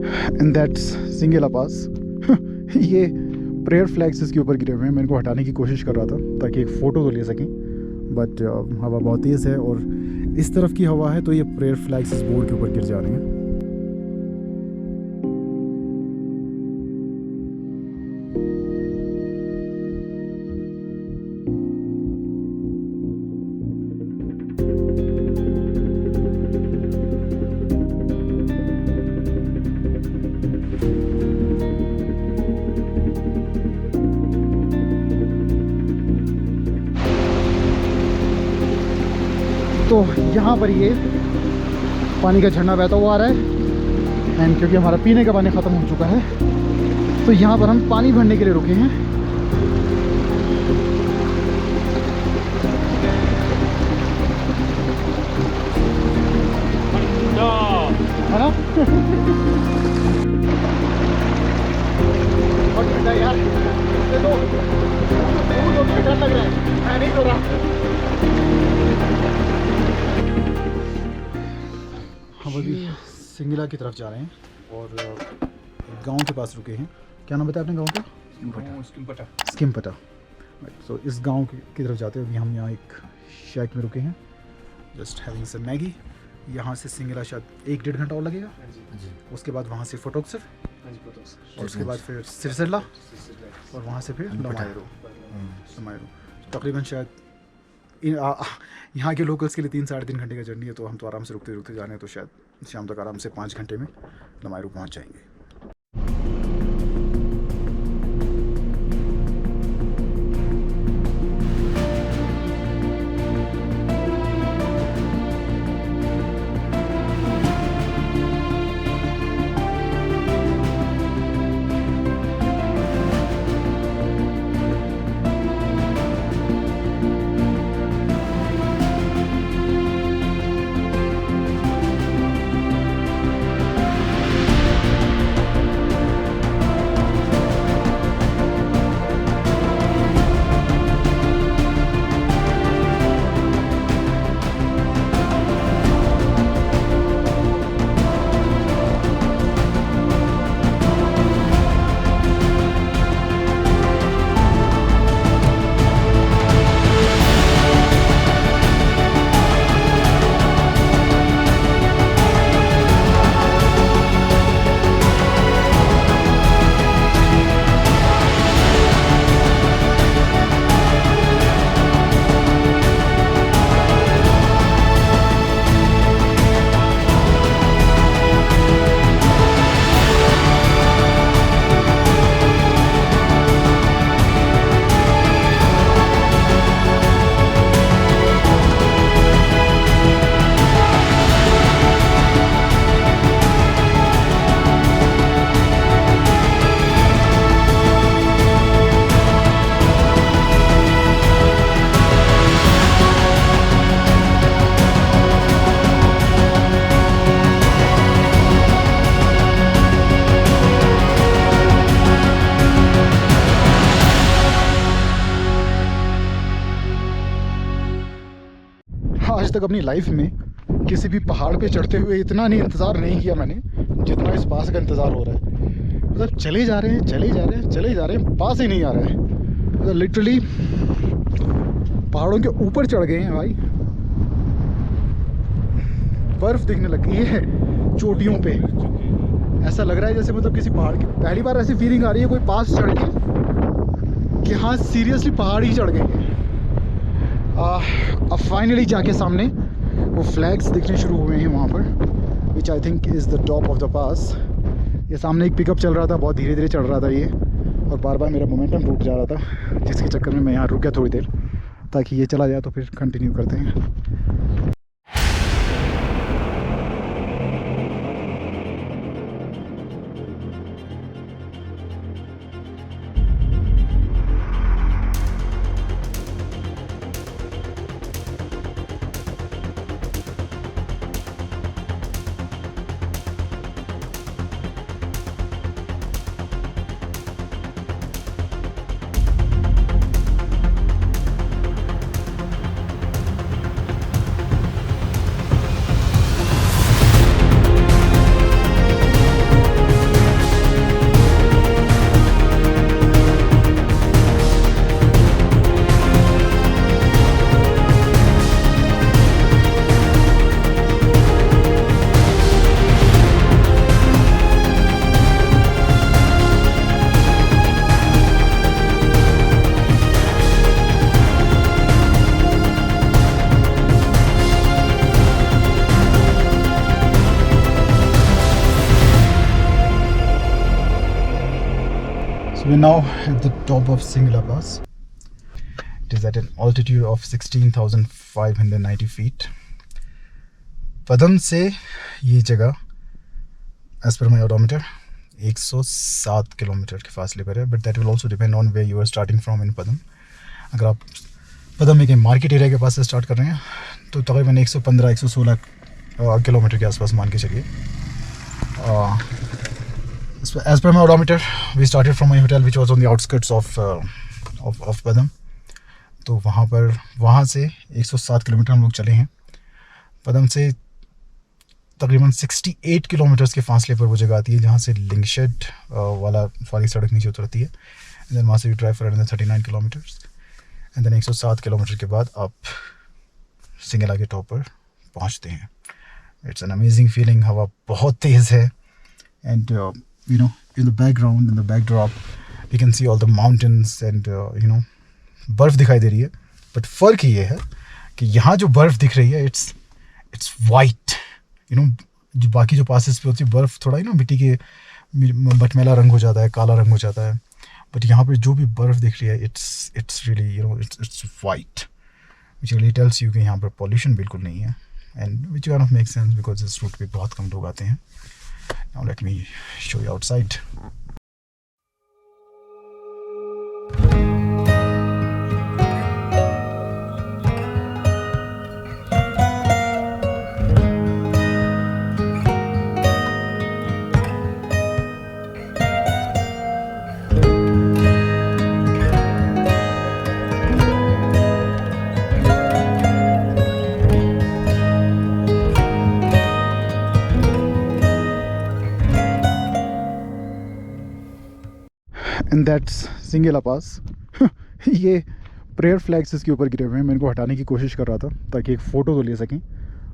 And that's सिंगेला पास। ये prayer flags इसके ऊपर गिरे हुए हैं। मैं इनको हटाने की कोशिश कर रहा था ताकि एक फ़ोटो तो ले सकें, बट हवा बहुत तेज़ है और इस तरफ की हवा है तो ये प्रेयर फ्लैग्स इस बोर्ड के ऊपर गिर जा रहे हैं। तो यहाँ पर ये पानी का झरना बहता हुआ आ रहा है एंड क्योंकि हमारा पीने का पानी ख़त्म हो चुका है तो यहाँ पर हम पानी भरने के लिए रुके हैं। है ना? बहुत ठंडा यार, तो डर लग रहा है, मैं नहीं सो रहा। हम अभी सिंगला की तरफ जा रहे हैं और गांव के पास रुके हैं। क्या नाम बताया आपने गांव का? स्किमपटा। तो इस गांव की तरफ जाते हैं। अभी हम यहाँ एक शैक में रुके हैं, जस्ट हैविंग सम मैगी। यहाँ से सिंगला शायद 1-1.5 घंटा और लगेगा। उसके बाद वहाँ से फोटोक्सर और उसके बाद फिर सिरसिल्ला और वहाँ से फिर लमायरो। तकरीबन शायद यहाँ के लोकल्स के लिए 3-3.5 घंटे का जर्नी है, तो हम तो आराम से रुकते रुकते जाने हैं, तो शायद शाम तक आराम से 5 घंटे में लमायरो पहुँच जाएंगे। आज तक अपनी लाइफ में किसी भी पहाड़ पे चढ़ते हुए इतना नहीं इंतज़ार नहीं किया मैंने जितना इस पास का इंतज़ार हो रहा है। मतलब चले जा रहे हैं, पास ही नहीं आ रहा है। मतलब लिटरली पहाड़ों के ऊपर चढ़ गए हैं भाई, बर्फ़ दिखने लग गई है चोटियों पे। ऐसा लग रहा है जैसे मतलब किसी पहाड़ की पहली बार ऐसी फीलिंग आ रही है कोई पास चढ़ के कि हाँ सीरियसली पहाड़ ही चढ़ गए हैं। अब फाइनली जाके सामने वो फ्लैग्स दिखने शुरू हुए हैं वहाँ पर, which I think is the top of the pass. ये सामने एक पिकअप चल रहा था, बहुत धीरे धीरे चढ़ रहा था ये, और बार बार मेरा मोमेंटम टूट जा रहा था, जिसके चक्कर में मैं यहाँ रुक गया थोड़ी देर ताकि ये चला जाए तो फिर कंटिन्यू करते हैं। So we're now at the top of Singla Pass. It is at an altitude of 16,590 feet. पदम से ये जगह as per my odometer 107 kilometre के फासले पर है, but that will also depend on way you are starting from in Padum. अगर आप पदम एक मार्केट एरिया के पास से स्टार्ट कर रहे हैं तो तकरीबन 115-116 किलोमीटर के आसपास मान के चलिए. As per my odometer, we started from my hotel which was on the outskirts of Padam. तो वहाँ से 107 किलोमीटर हम लोग चले हैं. पदम से तकरीबन 68 किलोमीटर्स के फासले पर वो जगह आती है जहाँ से लिंकशेड वाला वाली सड़क नीचे उतरती है. एंड देन वहाँ से we drive for another 39 kilometres and then 107 kilometre के बाद आप सिंगला के टॉप पर पहुँचते हैं. It's an amazing feeling. हवा बहुत तेज़ है and you know, in the background, in the backdrop, you can see all the mountains and you know, बर्फ़ दिखाई दे रही है. बट फ़र्क ये है कि यहाँ जो बर्फ़ दिख रही है इट्स वाइट. यू नो, जो बाकी जो पासेस पे होती है बर्फ़ थोड़ा मिट्टी के मटमैला रंग हो जाता है, काला रंग हो जाता है. बट यहाँ पे जो भी बर्फ़ दिख रही है it's really it's white, which really tells you कि यहाँ पर पॉल्यूशन बिल्कुल नहीं है. And which kind of make sense because इस रूट पे बहुत कम लोग आते हैं. Now let me show you outside. And that's Singela pass. ये प्रेयर फ्लैग्स इसके ऊपर गिरे हुए हैं. मैं इनको हटाने की कोशिश कर रहा था ताकि एक फ़ोटो तो ले सकें,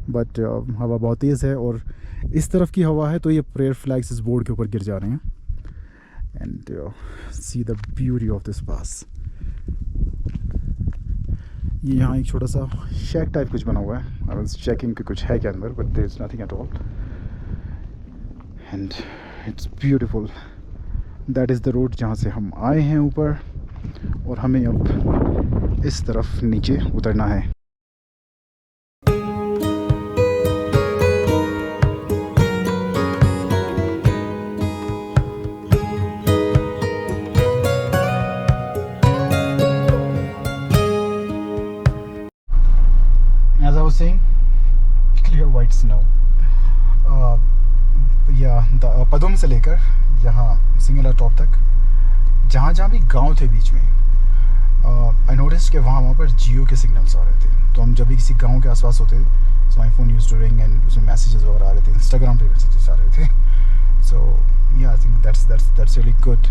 बट हवा बहुत तेज़ है और इस तरफ की हवा है तो ये प्रेयर फ्लैग्स इस बोर्ड के ऊपर गिर जा रहे हैं. And see the beauty of this pass. ये यहाँ एक छोटा सा शेक टाइप कुछ बना हुआ है. आई वाज चेकिंग कि कुछ है क्या अंदर, but there is nothing at all and it's beautiful. That is the road जहाँ से हम आए हैं ऊपर और हमें अब इस तरफ नीचे उतरना है. As I was saying, clear white snow. पदम से लेकर यहाँ सिंगला टॉप तक जहाँ जहाँ भी गांव थे बीच में, आई नोटिस कि वहाँ पर जियो के सिग्नल्स आ रहे थे. तो हम जब भी किसी गांव के आसपास होते so my phone used to ring and उसमें मैसेजेस वगैरह आ रहे थे. इंस्टाग्राम पे मैसेजेस आ रहे थे. सो या I think that's really good.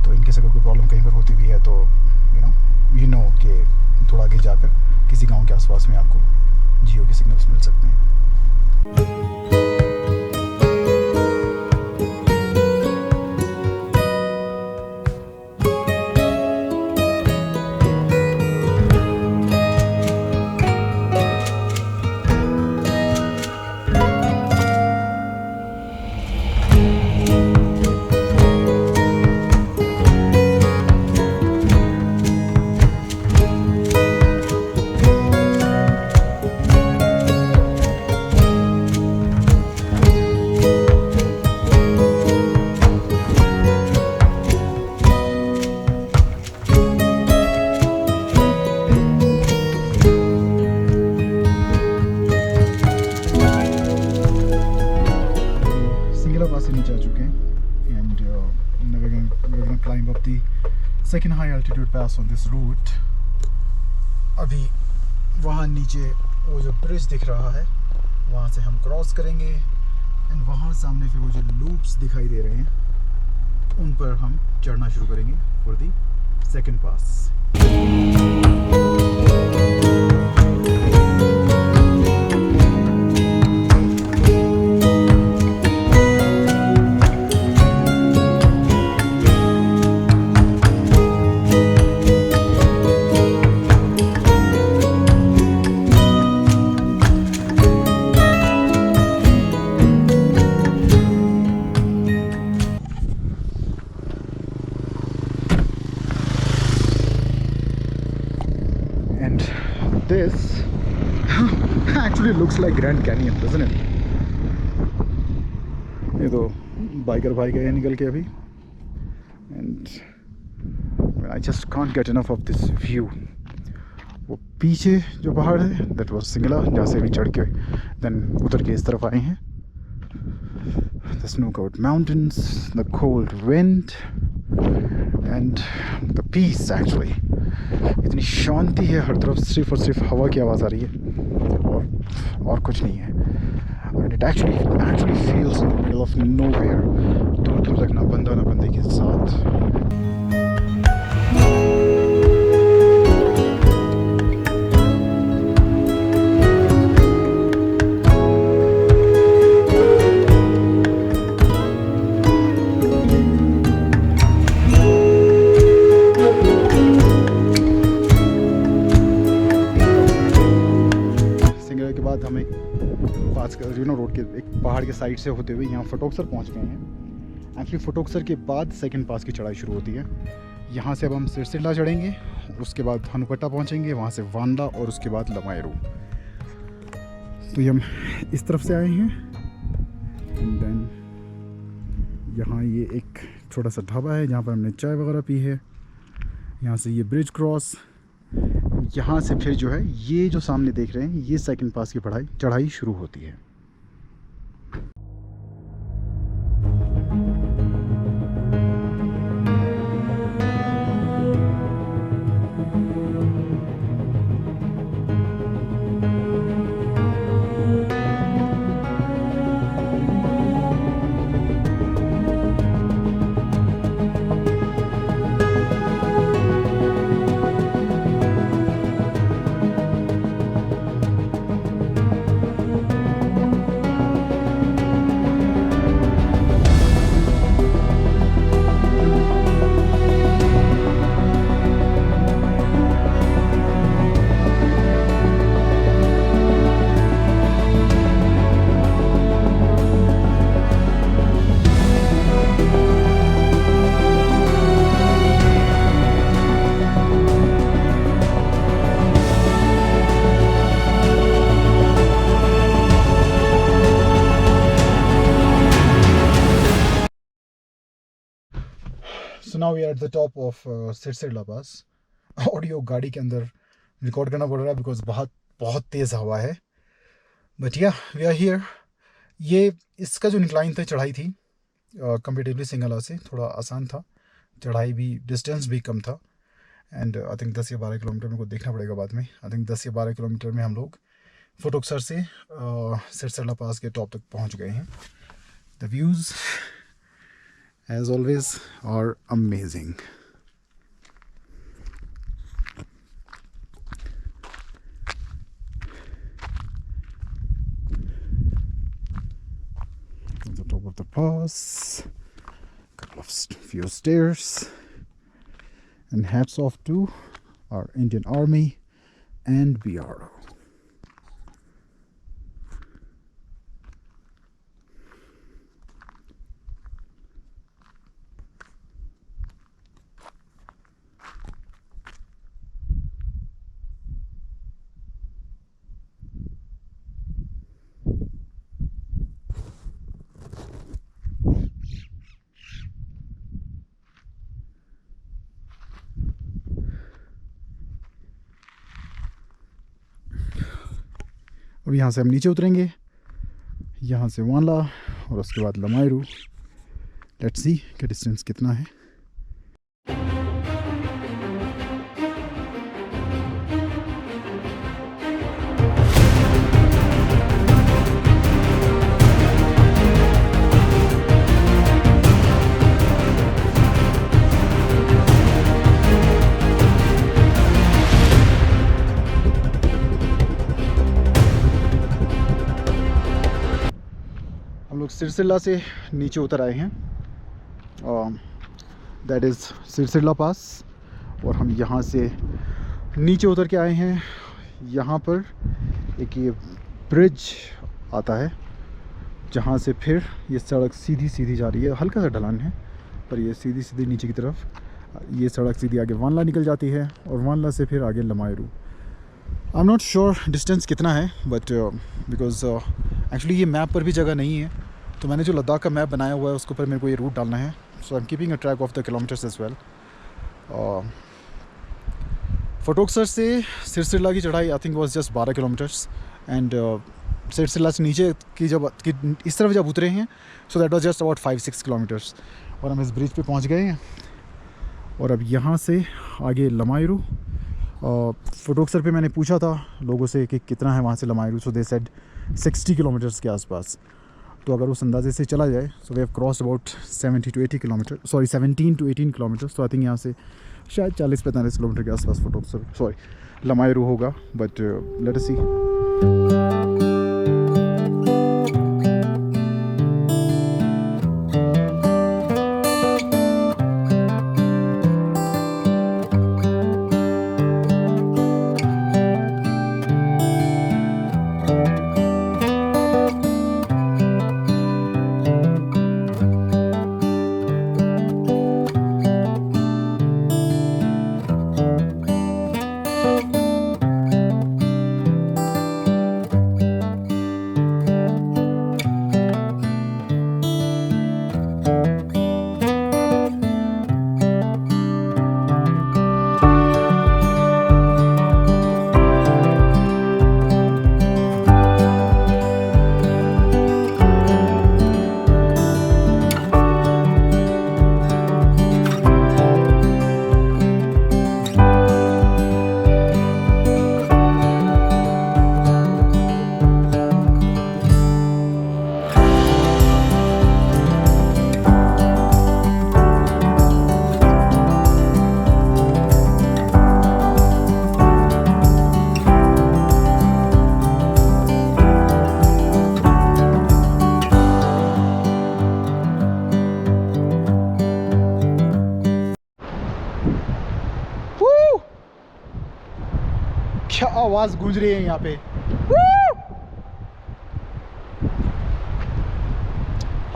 तो इनकेस अगर कोई प्रॉब्लम कहीं पर होती भी है तो यू नो कि थोड़ा आगे जाकर किसी गाँव के आसपास में आपको जियो के सिग्नल्स मिल सकते हैं. Second high altitude pass on this route. अभी वहाँ नीचे वो जो ब्रिज दिख रहा है वहाँ से हम क्रॉस करेंगे एंड वहाँ सामने फिर वो जो लूप्स दिखाई दे रहे हैं उन पर हम चढ़ना शुरू करेंगे for the second pass. this actually looks like Grand Canyon, doesn't it? ये तो बाइकर भाई गए निकल के अभी, and I just can't get enough of this view. वो पीछे जो पहाड़ है that was सिंगला, जहाँ से भी चढ़ के then उतर के इस तरफ आए हैं. The snow-covered mountains, the cold wind and the peace actually. इतनी शांति है हर तरफ, सिर्फ और सिर्फ हवा की आवाज़ आ रही है और कुछ नहीं है. And it actually feels in the middle of nowhere. दूर दूर तक ना बंदा ना बंदे के साथ. हमें पास रोड के एक पहाड़ के साइड से होते हुए यहाँ फटोक्सर पहुँच गए हैं. एक्चुअली फटोक्सर के बाद सेकंड पास की चढ़ाई शुरू होती है. यहाँ से अब हम सिरसिला चढ़ेंगे, उसके बाद हनुपट्टा पहुँचेंगे, वहाँ से वांडा और उसके बाद लमायरू. तो ये हम इस तरफ से आए हैं. एंड देन यहाँ ये एक छोटा सा ढाबा है जहाँ पर हमने चाय वगैरह पी है. यहाँ से ये ब्रिज क्रॉस, यहाँ से फिर जो है ये जो सामने देख रहे हैं ये सेकंड पास की चढ़ाई शुरू होती है. So now we are at the top of Sircilla pass. Audio गाड़ी के अंदर रिकॉर्ड करना पड़ रहा है बिकॉज बहुत तेज़ हवा है. बट या वी आर हियर. ये इसका जो इंक्लाइन था, चढ़ाई थी कंपेरेटिवली सिंगला से थोड़ा आसान था. चढ़ाई भी, डिस्टेंस भी कम था. एंड आई थिंक 10 या 12 किलोमीटर मेरे को देखना पड़ेगा बाद में. आई थिंक 10 या 12 किलोमीटर में हम लोग फटोक्सर से सिरसिला पास के टॉप तक पहुंच गए हैं. The views as always are amazing. At the top of the pass, couple of few stairs, and hats off to our Indian Army and BRO. अब यहाँ से हम नीचे उतरेंगे, यहाँ से वांला और उसके बाद लमायरू. लेट्स सी कि डिस्टेंस कितना है. हम लोग सिरसिला से नीचे उतर आए हैं. दैट इज़ सिरसिला पास. और हम यहाँ से नीचे उतर के आए हैं. यहाँ पर एक ये ब्रिज आता है जहाँ से फिर ये सड़क सीधी सीधी जा रही है. हल्का सा ढलान है पर ये सीधी सीधी नीचे की तरफ ये सड़क सीधी आगे वांला निकल जाती है और वांला से फिर आगे Lamayuru. I am not sure distance कितना है, बट बिकॉज एक्चुअली ये मैप पर भी जगह नहीं है, तो मैंने जो लद्दाख का मैप बनाया हुआ है उसके ऊपर मेरे को ये रूट डालना है. So I am keeping a track of the kilometres as well. Photoksar से सिरसिला की चढ़ाई I think was just 12 kilometres, and Sirsila से नीचे की इस तरफ जब उतरे हैं so that was just about 5-6 kilometres. और हम इस ब्रिज पे पहुंच गए हैं. और अब यहाँ से आगे लमायरू. फटोक्सर पे मैंने पूछा था लोगों से कि कितना है वहाँ से लमायरू, सो दे सेड 60 किलोमीटर्स के आसपास. तो अगर उस अंदाजे से चला जाए so we have crossed about 17 to 18 kilometre. तो आई थिंक यहाँ से शायद 40-45 किलोमीटर के आसपास फटोक्सर लमायरू होगा, बट लेट अस सी. क्या आवाज गूंज रही है यहाँ पे.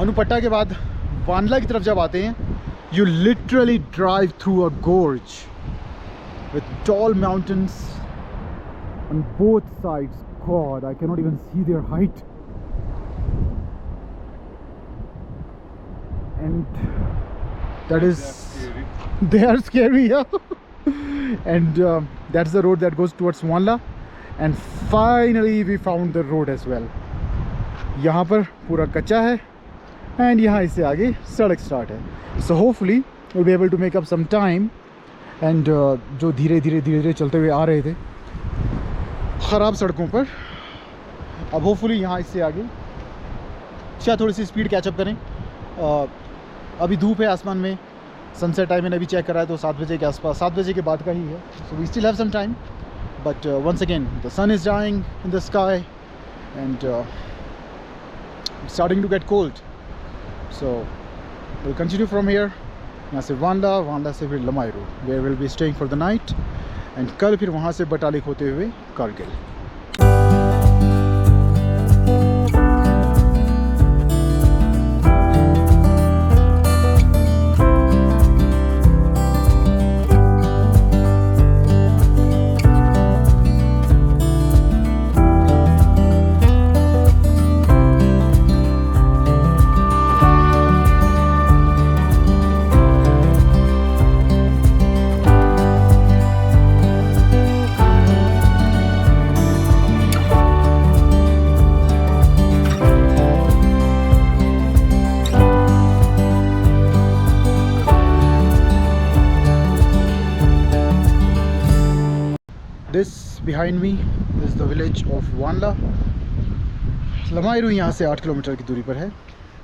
अनुपट्टा के बाद वांडला की तरफ जब आते हैं you literally drive through a gorge with tall mountains on both sides. God, I can not even see their height. And that is they are scary, yeah. And that's the road that goes towards Wanla, and finally we found the road as well. यहाँ पर पूरा कच्चा है and यहाँ इससे आगे सड़क start है. So hopefully we'll be able to make up some time. And जो धीरे धीरे चलते हुए आ रहे थे ख़राब सड़कों पर, अब होपफुली यहाँ इससे आगे शायद थोड़ी सी स्पीड कैचअप करें. अभी धूप है आसमान में. सनसेट टाइम मैंने अभी चेक करा है तो 7 बजे के आसपास, 7 बजे के बाद का ही है. So we still have some time, but once again the sun is dying in the sky and starting to get cold. So will continue from here. यहाँ से वांडला से फिर Lamayuru, where will be staying for the night, and कल फिर वहाँ से बटालिक होते हुए Kargil. This behind me is the village of Wanla. लमायरू यहाँ से 8 किलोमीटर की दूरी पर है.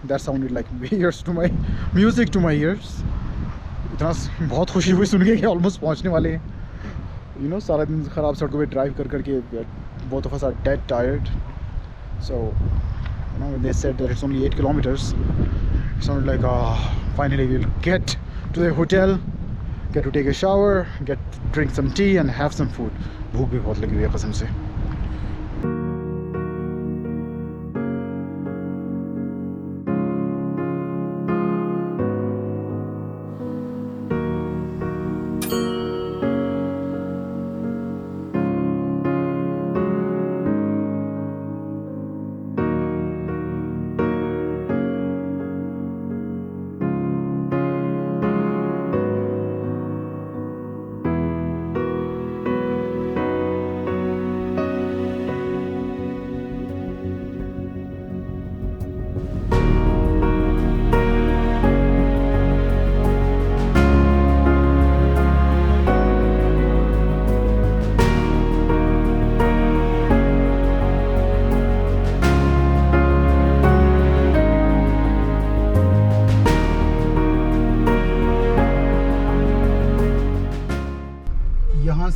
That sounded like ears to my music to my ears. इतना बहुत खुशी हुई सुन के कि ऑलमोस्ट पहुँचने वाले हैं. You know, सारा दिन ख़राब सड़कों पे ड्राइव कर करके both of us are dead tired. So you know, when they said that it's only 8 kilometers, it sounded like finally we'll get to the hotel, get to take a shower, drink some tea and have some food. भूख भी बहुत लगी हुई है कसम से.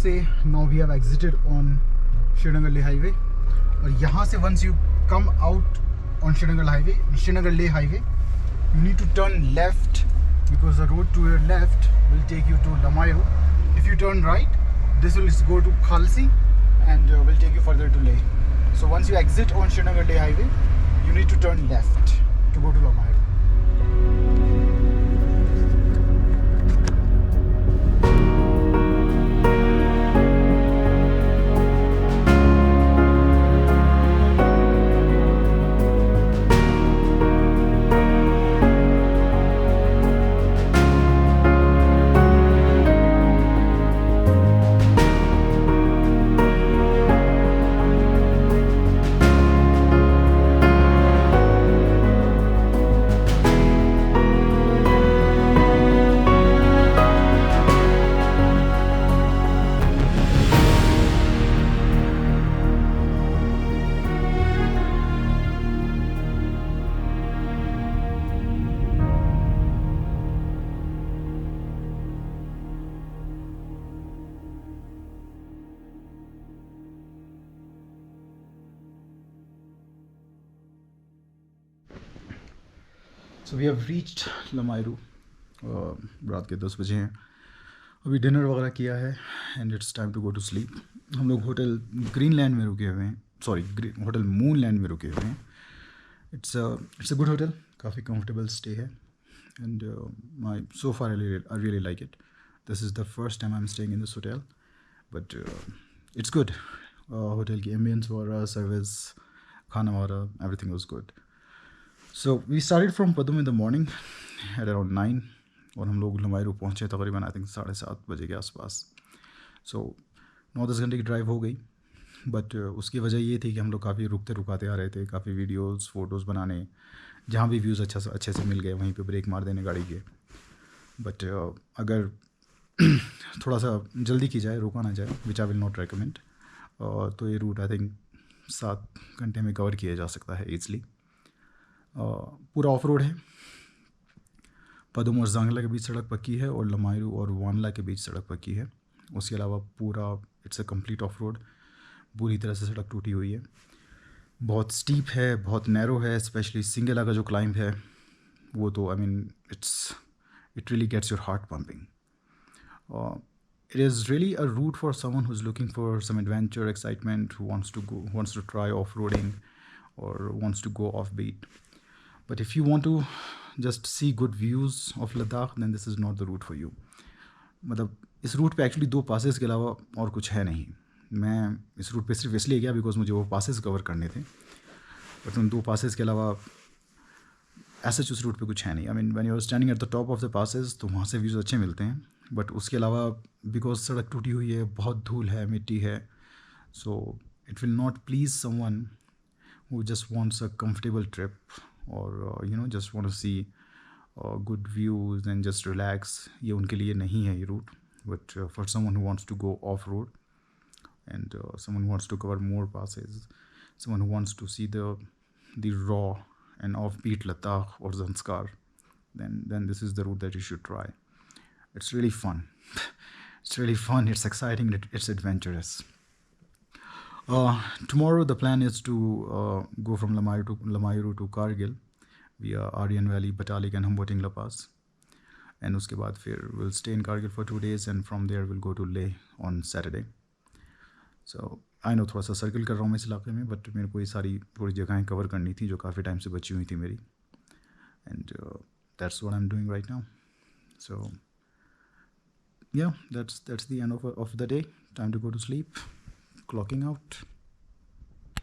से now we have exited on Srinagar Leh highway. और यहाँ से once you come out on Srinagar Leh highway, you need to turn left because the road to your left will take you to Lamayru. If you turn right, this will go to Khalsi and will take you further to Leh. So once you exit on Srinagar Leh highway, you need to turn left to go to Lamayru. So we have reached Lamayru. रात के 10 बजे हैं. अभी dinner वगैरह किया है and it's time to go to sleep. हम लोग होटल ग्रीनलैंड में रुके हुए हैं, सॉरी होटल मूनलैंड में रुके हुए हैं. इट्स अ गुड होटल, काफ़ी कंफर्टेबल स्टे है and my so far I really like it. This is the first time I am staying in this hotel but it's good. Hotel की ambience वगैरह, service, खाना वगैरह, everything was good. So we started from Padum in the morning at around 9 और हम लोग लमायरू पहुँचे तकरीबन I think 7:30 बजे के आसपास. सो 9-10 घंटे की ड्राइव हो गई बट उसकी वजह ये थी कि हम लोग काफ़ी रुकते रुकाते आ रहे थे, काफ़ी वीडियोस फ़ोटोज़ बनाने, जहाँ भी व्यूज़ अच्छे से मिल गए वहीं पे ब्रेक मार देने गाड़ी के. बट अगर थोड़ा सा जल्दी की जाए, रुका ना जाए, विच आई विल नॉट रेकमेंड, तो ये रूट आई थिंक 7 घंटे में कवर किया जा सकता है ईज़िली. पूरा ऑफ रोड है. पदुम और जांगला के बीच सड़क पक्की है और लमायरू और वानला के बीच सड़क पक्की है. उसके अलावा पूरा it's a complete of road. पूरी तरह से सड़क टूटी हुई है, बहुत स्टीप है, बहुत नैरो है. स्पेशली सिंगला का जो क्लाइंब है वो तो I mean it really gets your heart pumping. It is really a route for someone who's looking for some adventure, excitement, who wants to try off-roading or wants to go offbeat. But if you want to just see good views of Ladakh, then this is not the route for you. मतलब इस root पे actually 2 passes के अलावा और कुछ है नहीं. मैं इस रूट पे सिर्फ इसलिए गया बिकॉज मुझे वो पासेस कवर करने थे. बट उन 2 पासेस के अलावा ऐसा उस रूट पे कुछ है नहीं. I mean when you are standing at the top of the passes तो वहाँ से व्यूज़ अच्छे मिलते हैं. बट उसके अलावा बिकॉज सड़क टूटी हुई है, बहुत धूल है, मिट्टी है, so it will not please someone who just wants a comfortable trip or just want to see good views and just relax. ये उनके लिए नहीं है ये route. But for someone who wants to go off road and someone who wants to cover more passes, someone who wants to see the raw and offbeat Ladakh or Zanskar, then this is the route that you should try. It's really fun. It's really fun. It's exciting. It's adventurous. Tomorrow the plan is to go from Lamayuru to Kargil via Aryan Valley, Batalik and Humboting La Paz. And उसके बाद फिर we'll stay in Kargil for 2 days and from there we'll go to Leh on Saturday. So I know थोड़ा सा circle कर रहा हूँ मैं इस इलाके में, बट मेरे को ये सारी थोड़ी जगहें कवर करनी थी जो काफ़ी टाइम से बची हुई थी मेरी. And that's what I'm doing right now. So yeah, that's the end of the day. Time to go to sleep. Clocking out.